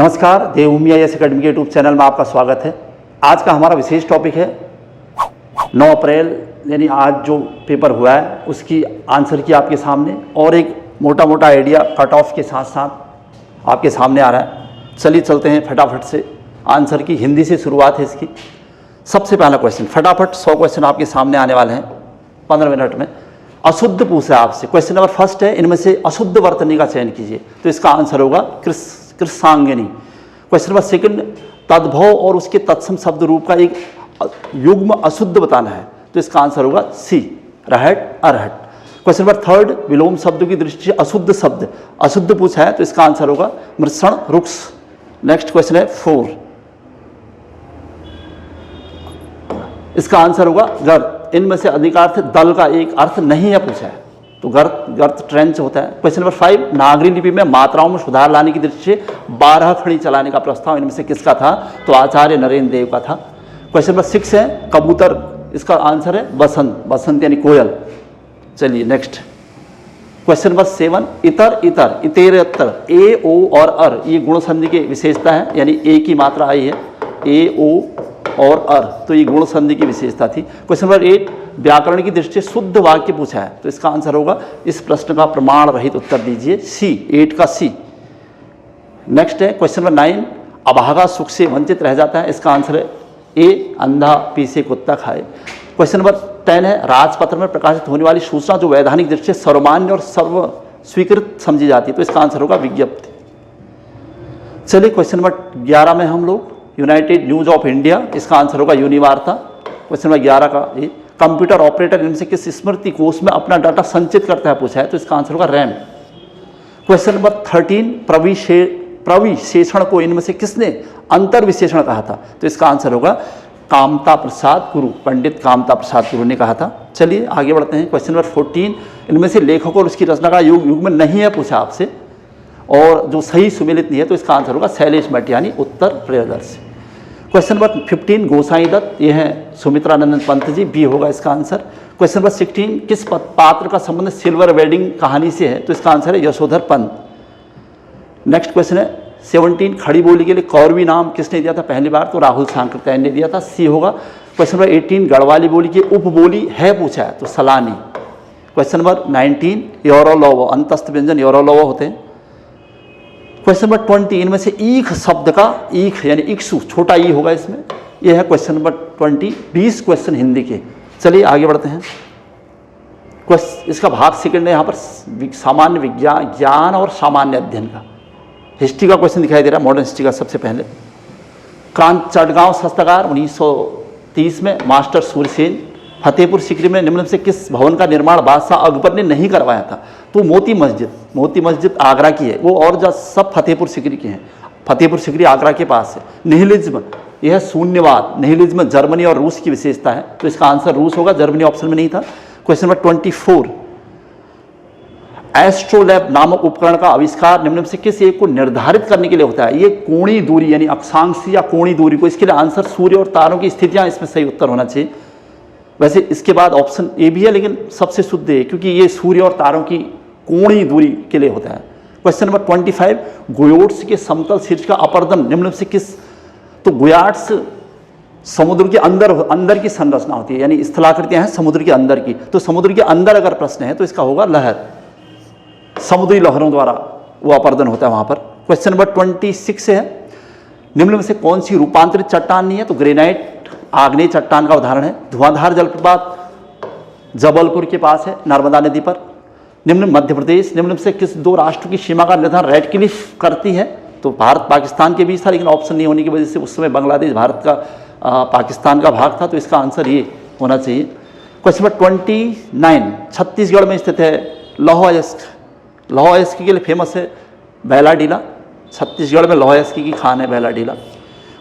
नमस्कार, देवभूमि IAS academy के YouTube channel में आपका स्वागत है। आज का हमारा विशेष टॉपिक है 9 अप्रैल यानी आज जो पेपर हुआ है उसकी आंसर की आपके सामने, और एक मोटा मोटा आइडिया कट ऑफ के साथ साथ आपके सामने आ रहा है। चलिए चलते हैं फटाफट से आंसर की। हिंदी से शुरुआत है इसकी। सबसे पहला क्वेश्चन, फटाफट 100 क्वेश्चन आपके सामने आने वाले हैं 15 मिनट में। अशुद्ध पूछा है आपसे। क्वेश्चन नंबर फर्स्ट है, इनमें से अशुद्ध वर्तनी का चयन कीजिए। तो इसका आंसर होगा कृष्णांगिनी। क्वेश्चन नंबर सेकंड, तद्भव और उसके तत्सम शब्द रूप का एक युग्म अशुद्ध बताना है। तो इसका आंसर होगा सी, रहट अरहट। क्वेश्चन नंबर थर्ड, विलोम शब्दों की दृष्टि से अशुद्ध शब्द अशुद्ध पूछा है। तो इसका आंसर होगा मृषण रुक्ष। नेक्स्ट क्वेश्चन है 4, इसका आंसर होगा गर्त। इनमें से अधिकार्थ दल का एक अर्थ नहीं है पूछा है, तो गर्त ट्रेंच होता है। क्वेश्चन नंबर 5, नागरी लिपि में मात्राओं में सुधार लाने की दृष्टि से 12 खड़ी चलाने का प्रस्ताव इनमें से किसका था? तो आचार्य नरेंद्र देव का था। क्वेश्चन नंबर 6 है कबूतर, इसका आंसर है बसंत, बसंत यानी कोयल। चलिए नेक्स्ट क्वेश्चन नंबर 7, इतर इतर इतेरतर ए ओ और अर ये गुण संधि की विशेषता है, यानी ए की मात्रा आई है, ए ओ और अर, तो ये गुण संधि की विशेषता थी। क्वेश्चन नंबर 8, व्याकरण की दृष्टि से शुद्ध वाक्य पूछा है। तो इसका आंसर होगा, इस प्रश्न का प्रमाण रहित उत्तर दीजिए सी, 8 का सी। नेक्स्ट है क्वेश्चन नंबर 9, अभागा सुख से वंचित रह जाता है। इसका आंसर है ए, अंधा पीसे कुत्ता खाए। क्वेश्चन नंबर 10 है, राजपत्र में प्रकाशित होने वाली सूचना जो वैधानिक दृष्टि से सर्वमान्य और सर्व स्वीकृत समझी जाती है। तो इसका आंसर होगा विज्ञप्ति। चलिए क्वेश्चन नंबर 11 में हम लोग यूनाइटेड न्यूज ऑफ इंडिया, इसका आंसर होगा यूनिवार्ता। क्वेश्चन नंबर 11 का ये, कंप्यूटर ऑपरेटर इनसे किस स्मृति कोष में अपना डाटा संचित करता है पूछा है। तो इसका आंसर होगा रैम। क्वेश्चन नंबर 13, प्रविशेषण को इनमें से किसने अंतर विशेषण कहा था? तो इसका आंसर होगा कामता प्रसाद गुरु, पंडित कामता प्रसाद गुरु ने कहा था। चलिए आगे बढ़ते हैं। क्वेश्चन नंबर 14, इनमें से लेखक और उसकी रचना का युग में नहीं है पूछा आपसे, और जो सही सुमेलित नहीं है। तो इसका आंसर होगा शैलेश मटियानी, उत्तर प्रियदर्शी। क्वेश्चन नंबर 15, गोसाई दत्त, ये है सुमित्रानंदन पंत जी, बी होगा इसका आंसर। क्वेश्चन नंबर 16, किस पात्र का संबंध सिल्वर वेडिंग कहानी से है? तो इसका आंसर है यशोधर पंत। नेक्स्ट क्वेश्चन है 17, खड़ी बोली के लिए कौरवी नाम किसने दिया था पहली बार? तो राहुल सांकृत्यायन ने दिया था, सी होगा। क्वेश्चन नंबर 18, गढ़वाली बोली की उपबोली है पूछा है। तो सलानी। क्वेश्चन नंबर 19, योरोलोवो, अंतस्थ व्यंजन योरोलोवो होते हैं। क्वेश्चन नंबर 20, इनमें से ईख शब्द का, ईख यानी इक्सु, छोटा ई होगा इसमें, यह है क्वेश्चन नंबर 20। 20 क्वेश्चन हिंदी के। चलिए आगे बढ़ते हैं। इसका भाग सेकंड है यहाँ पर सामान्य विज्ञान, ज्ञान और सामान्य अध्ययन का। हिस्ट्री का क्वेश्चन दिखाई दे रहा है, मॉडर्न हिस्ट्री का। सबसे पहले चटगांव शस्त्रागार 1930 में, मास्टर सूरसेन। फतेहपुर सीकरी में निम्न से किस भवन का निर्माण बादशाह अकबर ने नहीं करवाया था? तो मोती मस्जिद आगरा की है वो, और जो सब फतेहपुर सीकरी के हैं। फतेहपुर सीकरी आगरा के पास है। निहिलिज्म, यह शून्यवाद, निहिलिज्म जर्मनी और रूस की विशेषता है। तो इसका आंसर रूस होगा, जर्मनी ऑप्शन में नहीं था। क्वेश्चन नंबर 24, एस्ट्रोलैब नामक उपकरण का आविष्कार निम्न से किस एक को निर्धारित करने के लिए होता है? ये कोणीय दूरी यानी अक्षांश या कोणीय दूरी को, इसके लिए आंसर सूर्य और तारों की स्थितियां इसमें सही उत्तर होना चाहिए। वैसे इसके बाद ऑप्शन ए भी है, लेकिन सबसे शुद्ध है क्योंकि ये सूर्य और तारों की कोणीय दूरी के लिए होता है। क्वेश्चन नंबर 25, गुयोट्स के समतल शीर्ष का अपर्दन निम्न से किस? तो गुयाट्स समुद्र के अंदर की संरचना होती है, यानी स्थलाकृतियां हैं समुद्र के अंदर की। तो समुद्र के अंदर अगर प्रश्न है तो इसका होगा लहर, समुद्री लहरों द्वारा वो अपर्दन होता है वहां पर। क्वेश्चन नंबर 26 है, निम्न में से कौन सी रूपांतरित चट्टान नहीं है? तो ग्रेनाइट आग्नेय चट्टान का उदाहरण है। धुआंधार जलप्रपात जबलपुर के पास है, नर्मदा नदी पर। निम्न मध्य प्रदेश निम्न से किस 2 राष्ट्रों की सीमा का निर्धारण रेड क्लिफ करती है? तो भारत पाकिस्तान के बीच था, लेकिन ऑप्शन नहीं होने की वजह से उस समय बांग्लादेश भारत का पाकिस्तान का भाग था। तो इसका आंसर ये होना चाहिए। क्वेश्चन नंबर 29, छत्तीसगढ़ में स्थित है लौह अयस्क के लिए फेमस है बैलाडीला। छत्तीसगढ़ में लौह अयस्क की खान है बैलाडीला।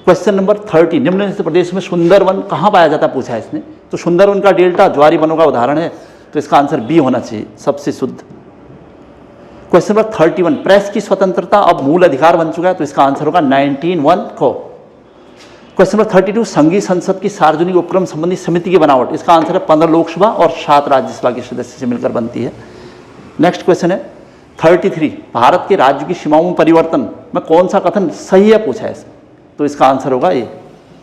क्वेश्चन नंबर 30, निम्न प्रदेश में सुंदरवन कहाँ पाया जाता है पूछा है इसने? तो सुंदरवन का डेल्टा ज्वारी वनों का उदाहरण है। तो इसका आंसर बी होना चाहिए, सबसे शुद्ध। क्वेश्चन नंबर 31, प्रेस की स्वतंत्रता अब मूल अधिकार बन चुका है। तो इसका आंसर होगा 1901 को। क्वेश्चन नंबर 32, संघीय संसद की सार्वजनिक उपक्रम संबंधी समिति की बनावट, इसका आंसर है 15 लोकसभा और 7 राज्यसभा के सदस्य से मिलकर बनती है। नेक्स्ट क्वेश्चन है 33 भारत के राज्य की सीमाओं में परिवर्तन में कौन सा कथन सही है पूछा है इसमें, तो इसका आंसर होगा ए,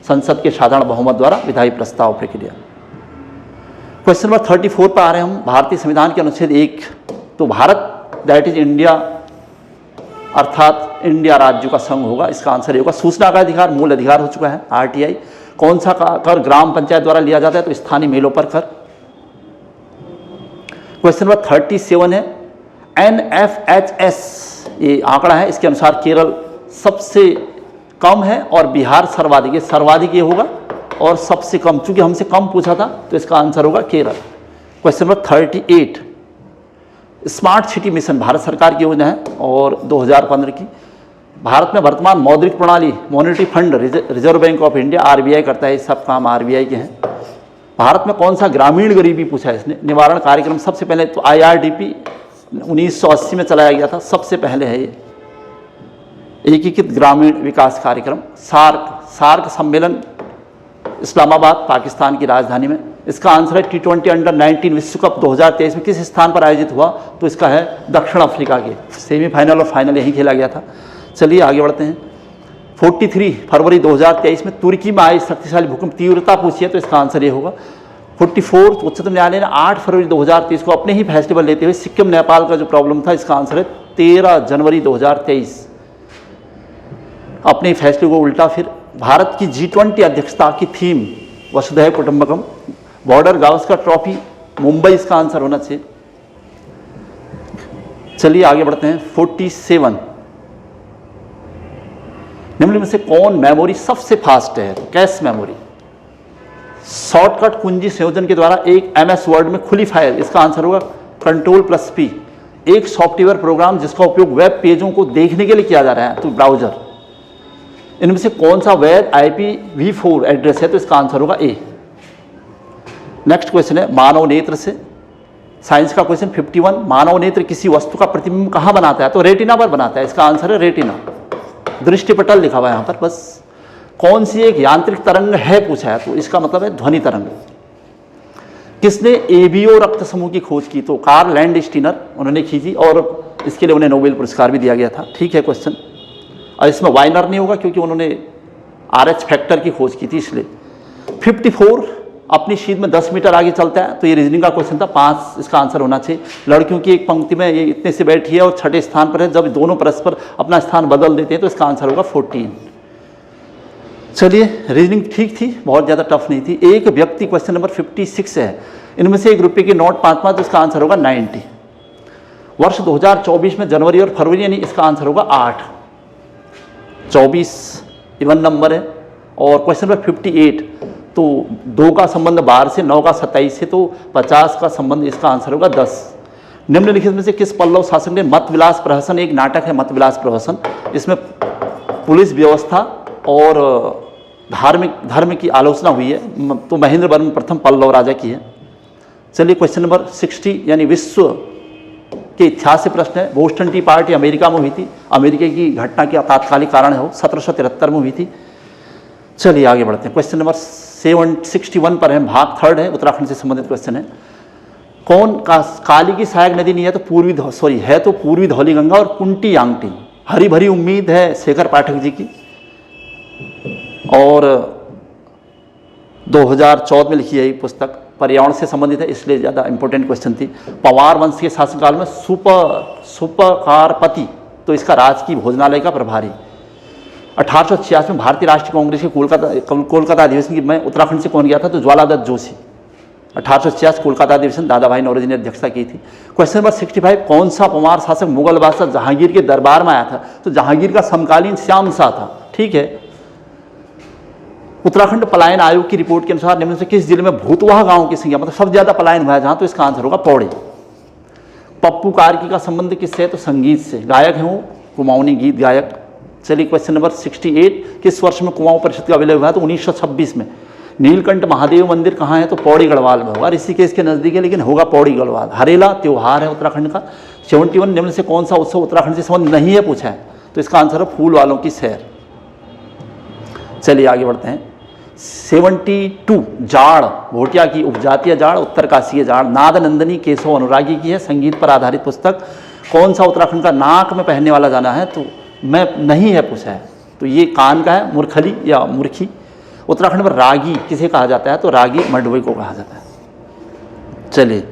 संसद के साधारण बहुमत द्वारा विधायी प्रस्ताव प्रक्रिया। क्वेश्चन नंबर 34 पर आ रहे हैं हम। भारतीय संविधान के अनुच्छेद 1, तो भारत दैट इज इंडिया अर्थात इंडिया राज्यों का संघ होगा, इसका आंसर ये होगा। सूचना का अधिकार मूल अधिकार हो चुका है, RTI। कौन सा कर ग्राम पंचायत द्वारा लिया जाता है, तो स्थानीय मेलों पर कर। क्वेश्चन नंबर 37 है NFHS, ये आंकड़ा है, इसके अनुसार केरल सबसे कम है और बिहार सर्वाधिक, ये सर्वाधिक ये होगा और सबसे कम, चूंकि हमसे कम पूछा था तो इसका आंसर होगा Kerala. Question number 38 smart city mission Bharat सरकार की योजना है और 2015 की। भारत में वर्तमान मौद्रिक प्रणाली monetary fund reserve bank of India RBI करता है, ये सब काम RBI के हैं। भारत में कौन सा ग्रामीण गरीबी पूछा है इसने, निवारण कार्यक्रम सबसे पहले तो IRDP 1980 में चलाया गया था, सबसे पहले है ये एकीकृत ग्रामीण विकास कार्यक्रम। सार्क सम्मेलन इस्लामाबाद पाकिस्तान की राजधानी में, इसका आंसर है T20 अंडर-19 विश्व कप 2023 में किस स्थान पर आयोजित हुआ, तो इसका है दक्षिण अफ्रीका के, सेमीफाइनल और फाइनल यहीं खेला गया था। चलिए आगे बढ़ते हैं। 43 फरवरी 2023 में तुर्की में आई शक्तिशाली भूकंप तीव्रता पूछी है, तो इसका आंसर ये होगा। 44 उच्चतम न्यायालय ने 8 फरवरी 2023 को अपने ही फैसले पर लेते हुए सिक्किम नेपाल का जो प्रॉब्लम था, इसका आंसर है 13 जनवरी 2023 अपने फैसले को उल्टा। फिर भारत की G20 अध्यक्षता की थीम वसुधैव कुटुंबकम, बॉर्डर गावस्कर ट्रॉफी मुंबई, इसका आंसर होना चाहिए। चलिए आगे बढ़ते हैं। 47 निम्न में से कौन मेमोरी सबसे फास्ट है, कैश मेमोरी। शॉर्टकट कुंजी संयोजन के द्वारा एक MS वर्ड में खुली फाइल, इसका आंसर होगा Ctrl+P। एक सॉफ्टवेयर प्रोग्राम जिसका उपयोग वेब पेजों को देखने के लिए किया जा रहा है, तो ब्राउजर। इनमें से कौन सा वैध IPv4 एड्रेस है, तो इसका आंसर होगा ए। नेक्स्ट क्वेश्चन है मानव नेत्र से, साइंस का क्वेश्चन 51। मानव नेत्र किसी वस्तु का प्रतिबिंब कहाँ बनाता है, तो रेटिना पर बनाता है, इसका आंसर है रेटिना। दृष्टिपटल लिखा हुआ है यहाँ पर बस। कौन सी एक यांत्रिक तरंग है पूछा है, तो इसका मतलब है ध्वनि तरंग। किसने ABO रक्त समूह की खोज की, तो कार्ल लैंडस्टीनर उन्होंने की थी और इसके लिए उन्हें नोबेल पुरस्कार भी दिया गया था। ठीक है क्वेश्चन, और इसमें वाइनर नहीं होगा क्योंकि उन्होंने RH फैक्टर की खोज की थी इसलिए। 54 अपनी शीट में 10 मीटर आगे चलता है, तो ये रीजनिंग का क्वेश्चन था, 5 इसका आंसर होना चाहिए। लड़कियों की एक पंक्ति में ये इतने से बैठी है और छठे स्थान पर है, जब दोनों परस्पर अपना स्थान बदल देते हैं तो इसका आंसर होगा 14। चलिए रीजनिंग ठीक थी, बहुत ज़्यादा टफ नहीं थी। एक व्यक्ति क्वेश्चन नंबर 56 है, इनमें से ₹1 के नोट 5-5, तो इसका आंसर होगा 90। वर्ष 2024 में जनवरी और फरवरी यानी इसका आंसर होगा 8। 24 इवन नंबर है। और क्वेश्चन नंबर 58, तो 2 का संबंध 12 से, 9 का 27 से, तो 50 का संबंध, इसका आंसर होगा 10। निम्नलिखित में से किस पल्लव शासक ने मतविलास प्रहसन, एक नाटक है मतविलास प्रहसन, इसमें पुलिस व्यवस्था और धर्म की आलोचना हुई है, तो महेंद्र वर्मन प्रथम पल्लव राजा की है। चलिए क्वेश्चन नंबर 60 यानी विश्व के इतिहास से प्रश्न है। बोस्टन टी पार्टी अमेरिका में हुई थी, अमेरिका की घटना के तात्कालिक कारण है वो 1773 में हुई थी। चलिए आगे बढ़ते हैं। क्वेश्चन नंबर 61 पर है, भाग 3 है, उत्तराखंड से संबंधित क्वेश्चन है। कौन का काली की सहायक नदी नहीं है, तो पूर्वी धौली गंगा और कुंटी यांगटी। हरी भरी उम्मीद है शेखर पाठक जी की, और 2014 में लिखी है ये पुस्तक, पर्यावरण से संबंधित है इसलिए ज़्यादा इंपॉर्टेंट क्वेश्चन थी। पवार वंश के शासनकाल में सुपकारपति, तो इसका राजकीय भोजनालय का प्रभारी। 1886 में भारतीय राष्ट्रीय कांग्रेस के कोलकाता अधिवेशन में उत्तराखंड से कौन गया था, तो ज्वालादत्त जोशी। 1886 कोलकाता अधिवेशन दादा भाई नौरोजी ने अध्यक्षता की थी। क्वेश्चन नंबर 65, कौन सा पवार शासक मुगल बादशाह जहांगीर के दरबार में आया था, तो जहांगीर का समकालीन श्याम शाह था। ठीक है। उत्तराखंड पलायन आयोग की रिपोर्ट के अनुसार निम्न से किस जिले में भूतवाह गांव की संख्या, मतलब सबसे ज्यादा पलायन हुआ है जहां, तो इसका आंसर होगा पौड़ी। पप्पू कार्की का संबंध किससे है, तो संगीत से, गायक है वो, कुमाऊनी गीत गायक। चलिए क्वेश्चन नंबर 68, किस वर्ष में कुमाऊं परिषद का विलय हुआ है, तो 1926 में। नीलकंठ महादेव मंदिर कहाँ है, तो पौड़ी गढ़वाल में होगा, ऋषिकेश के नजदीक है लेकिन होगा पौड़ी गढ़वाल। हरेला त्योहार है उत्तराखंड का। 71 निम्न से कौन सा उत्सव उत्तराखंड से संबंध नहीं है पूछा है, तो इसका आंसर है फूल वालों की सैर। चलिए आगे बढ़ते हैं। 72 जाड़, भोटिया की उपजातीय जाड़, उत्तरकाशीय जाड़, नाद नंदनी केशव अनुरागी की है, संगीत पर आधारित पुस्तक। कौन सा उत्तराखंड का नाक में पहनने वाला जाना है, तो मैं नहीं है पूछा है, तो ये कान का है, मूर्खली या मूर्खी। उत्तराखंड में रागी किसे कहा जाता है, तो रागी मंडवई को कहा जाता है। चलिए,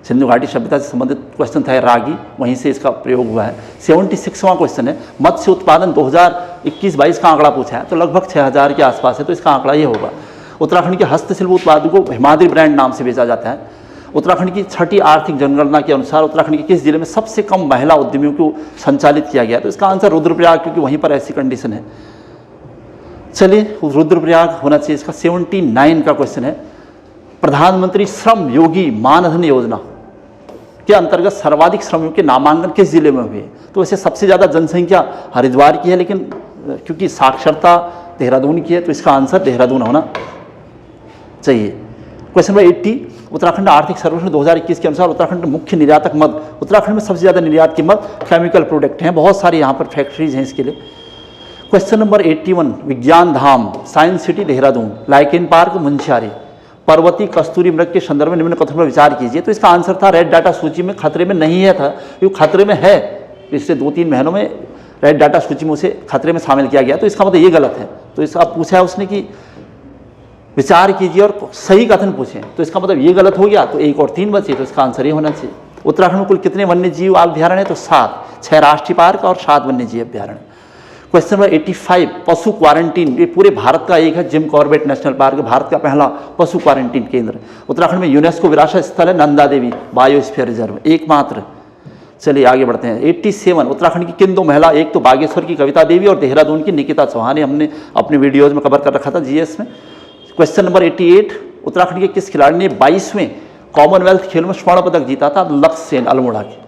सिंधु घाटी सभ्यता से संबंधित क्वेश्चन था रागी, वहीं से इसका प्रयोग हुआ है। 76वां क्वेश्चन है, मत्स्य उत्पादन 2021-22 का आंकड़ा पूछा है, तो लगभग 6000 के आसपास है, तो इसका आंकड़ा ये होगा। उत्तराखंड के हस्तशिल्प उत्पादों को हिमाद्री ब्रांड नाम से बेचा जाता है। उत्तराखंड की 6ठी आर्थिक जनगणना के अनुसार उत्तराखंड के किस जिले में सबसे कम महिला उद्यमियों को संचालित किया गया, तो इसका आंसर रुद्रप्रयाग, क्योंकि वहीं पर ऐसी कंडीशन है। चलिए, रुद्रप्रयाग होना चाहिए इसका। 79 का क्वेश्चन है, प्रधानमंत्री श्रम योगी मानधन योजना के अंतर्गत सर्वाधिक श्रमियों के नामांकन किस जिले में हुए, तो वैसे सबसे ज़्यादा जनसंख्या हरिद्वार की है, लेकिन क्योंकि साक्षरता देहरादून की है, तो इसका आंसर देहरादून होना चाहिए। क्वेश्चन नंबर 80, उत्तराखंड आर्थिक सर्वेक्षण 2021 के अनुसार उत्तराखंड मुख्य निर्यातक मद, उत्तराखंड में सबसे ज़्यादा निर्यात की मद केमिकल प्रोडक्ट हैं, बहुत सारी यहाँ पर फैक्ट्रीज हैं इसके लिए। Question number 81, Vigyan Dham science city Dehradun, lichen park Munsiyari, पर्वती कस्तूरी मृग के संदर्भ में निम्न कथनों पर विचार कीजिए, तो इसका आंसर था रेड डाटा सूची में खतरे में नहीं है था, क्योंकि खतरे में है, पिछले 2-3 महीनों में रेड डाटा सूची में उसे खतरे में शामिल किया गया, तो इसका मतलब ये गलत है। तो इसका पूछा है उसने कि विचार कीजिए और सही कथन पूछें, तो इसका मतलब ये गलत हो गया, तो 1 और 3 बचे, तो इसका आंसर ये होना चाहिए। उत्तराखंड में कुल कितने वन्य जीव अभ्यारण्य है, तो 7, 6 राष्ट्रीय पार्क और 7 वन्य जीव अभ्यारण्य। क्वेश्चन नंबर 85, पशु क्वारंटीन, ये पूरे भारत का एक है, Jim Corbett national park Bharat का पहला पशु क्वारंटीन केंद्र। उत्तराखंड में यूनेस्को विरासत स्थल है नंदा देवी बायोस्फीयर रिजर्व, एकमात्र। चलिए आगे बढ़ते हैं। 87, उत्तराखंड की किन 2 महिला, एक तो बागेश्वर की कविता देवी और देहरादून की निकिता चौहान, हमने अपने वीडियोज में कवर कर रखा था जीएस में। क्वेश्चन नंबर 88, उत्तराखंड के किस खिलाड़ी ने 22वें कॉमनवेल्थ खेलों में स्वर्ण पदक जीता था, लक्ष्य सेन अल्मोड़ा के।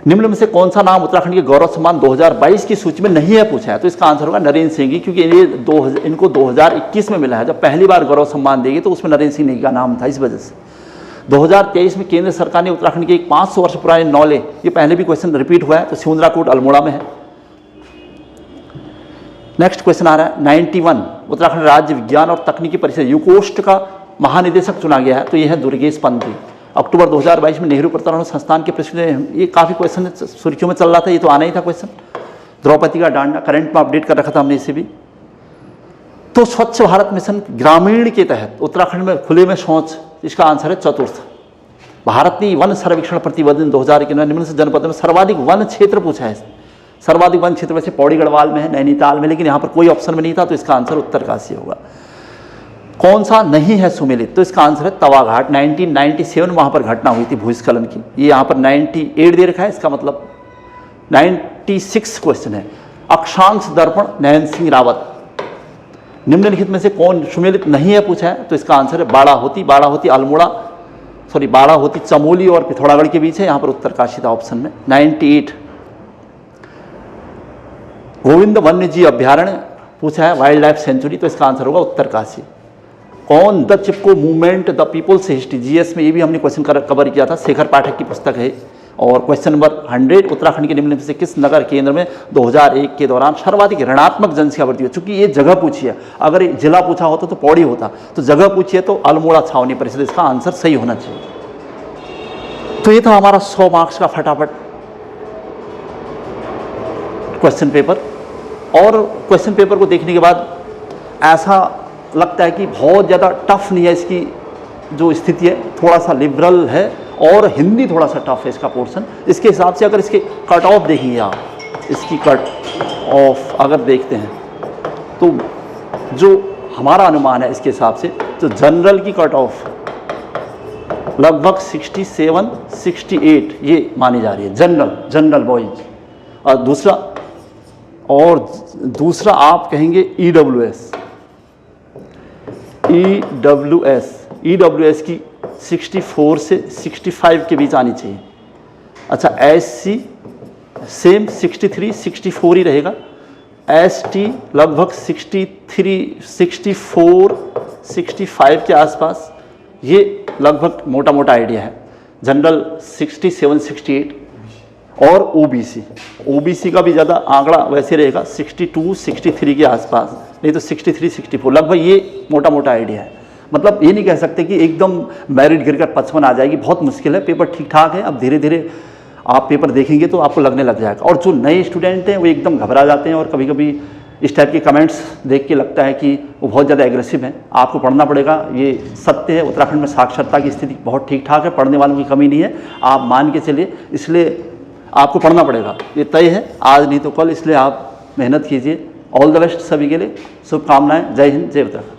निम्न में से कौन सा नाम उत्तराखंड के गौरव सम्मान 2022 की सूची में नहीं है पूछा है, तो इसका आंसर होगा नरेंद्र सिंह जी, क्योंकि ये इनको 2021 में मिला है, जब पहली बार गौरव सम्मान देगी तो उसमें नरेंद्र सिंह नेगी का नाम था, इस वजह से। 2023 में केंद्र सरकार ने उत्तराखंड के एक 500 वर्ष पुराने नौले, ये पहले भी क्वेश्चन रिपीट हुआ है, तो सिउंदराकोट अल्मोड़ा में है। नेक्स्ट क्वेश्चन आ रहा है 91, उत्तराखंड राज्य विज्ञान और तकनीकी परिषद यूकोस्ट का महानिदेशक चुना गया है, तो यह है दुर्गेश पंथी। अक्टूबर 2022 में नेहरू प्रताड़ना संस्थान के प्रेसिडेंट, ये काफ़ी क्वेश्चन सुर्खियों में चल रहा था, ये तो आना ही था क्वेश्चन। द्रौपदी का डांडा, करंट में अपडेट कर रखा था हमने इसे भी। तो स्वच्छ भारत मिशन ग्रामीण के तहत उत्तराखंड में खुले में शौच, इसका आंसर है चतुर्थ। भारत ने वन सर्वेक्षण प्रतिवेदन 2000 के निम्न से जनपद में सर्वाधिक वन क्षेत्र पूछा है। सर्वाधिक वन क्षेत्र वैसे पौड़ी गढ़वाल में है, नैनीताल में, लेकिन यहाँ पर कोई ऑप्शन में नहीं था, तो इसका आंसर उत्तरकाशी होगा। कौन सा नहीं है सुमेलित, तो इसका आंसर है तवाघाट। 1997 में वहाँ पर घटना हुई थी भूस्खलन की, ये यहाँ पर 98 दे रखा है, इसका मतलब 96 क्वेश्चन है। अक्षांश दर्पण नयन सिंह रावत, निम्नलिखित में से कौन सुमेलित नहीं है पूछा है, तो इसका आंसर है बाड़ाहोती। बाड़ाहोती अल्मोड़ा, सॉरी बाड़ाहोती चमोली और पिथौरागढ़ के बीच है, यहाँ पर उत्तरकाशी था ऑप्शन में। 98 गोविंद वन्य जीव अभ्यारण्य पूछा है, वाइल्ड लाइफ सेंचुरी, तो इसका आंसर होगा उत्तरकाशी। कौन the Chipko movement the people's history, GS में ये भी हमने क्वेश्चन कवर किया था, शेखर पाठक की पुस्तक है। और क्वेश्चन नंबर 100, उत्तराखंड के निम्न में से किस नगर केंद्र में 2001 के दौरान सर्वाधिक ऋणात्मक जनसंख्या वृद्धि हुई। चूंकि ये जगह पूछी है, अगर जिला पूछा होता तो पौड़ी होता, तो जगह पूछी है तो अल्मोड़ा छावनी परिषद, इसका आंसर सही होना चाहिए। तो ये था हमारा 100 मार्क्स का फटाफट क्वेश्चन पेपर। और क्वेश्चन पेपर को देखने के बाद ऐसा लगता है कि बहुत ज़्यादा टफ नहीं है, इसकी जो स्थिति है थोड़ा सा लिबरल है, और हिंदी थोड़ा सा टफ है इसका पोर्शन। इसके हिसाब से अगर इसके कट ऑफ देखेंगे आप, इसकी कट ऑफ अगर देखते हैं तो जो हमारा अनुमान है इसके हिसाब से, तो जनरल की कट ऑफ लगभग 67-68 ये मानी जा रही है, जनरल बॉयज। और दूसरा आप कहेंगे ईडब्ल्यूएस की 64 से 65 के बीच आनी चाहिए। अच्छा, एससी सेम 63-64 ही रहेगा। एसटी लगभग 63-64-65 के आसपास, ये लगभग मोटा मोटा आइडिया है। जनरल 67-68 और ओबीसी का भी ज़्यादा आंकड़ा वैसे रहेगा 62-63 के आसपास, नहीं तो 63-64 लगभग, ये मोटा मोटा आइडिया है। मतलब ये नहीं कह सकते कि एकदम मेरिट गिरकर 55 आ जाएगी, बहुत मुश्किल है। पेपर ठीक ठाक है, अब धीरे धीरे आप पेपर देखेंगे तो आपको लगने लग जाएगा। और जो नए स्टूडेंट हैं वो एकदम घबरा जाते हैं और कभी कभी इस टाइप के कमेंट्स देख के लगता है कि वो बहुत ज़्यादा एग्रेसिव हैं। आपको पढ़ना पड़ेगा, ये सत्य है। उत्तराखंड में साक्षरता की स्थिति बहुत ठीक ठाक है, पढ़ने वालों की कमी नहीं है, आप मान के चलिए। इसलिए आपको पढ़ना पड़ेगा, ये तय है, आज नहीं तो कल। इसलिए आप मेहनत कीजिए। ऑल द बेस्ट सभी के लिए, शुभकामनाएं। जय हिंद, जय उत्तराखंड।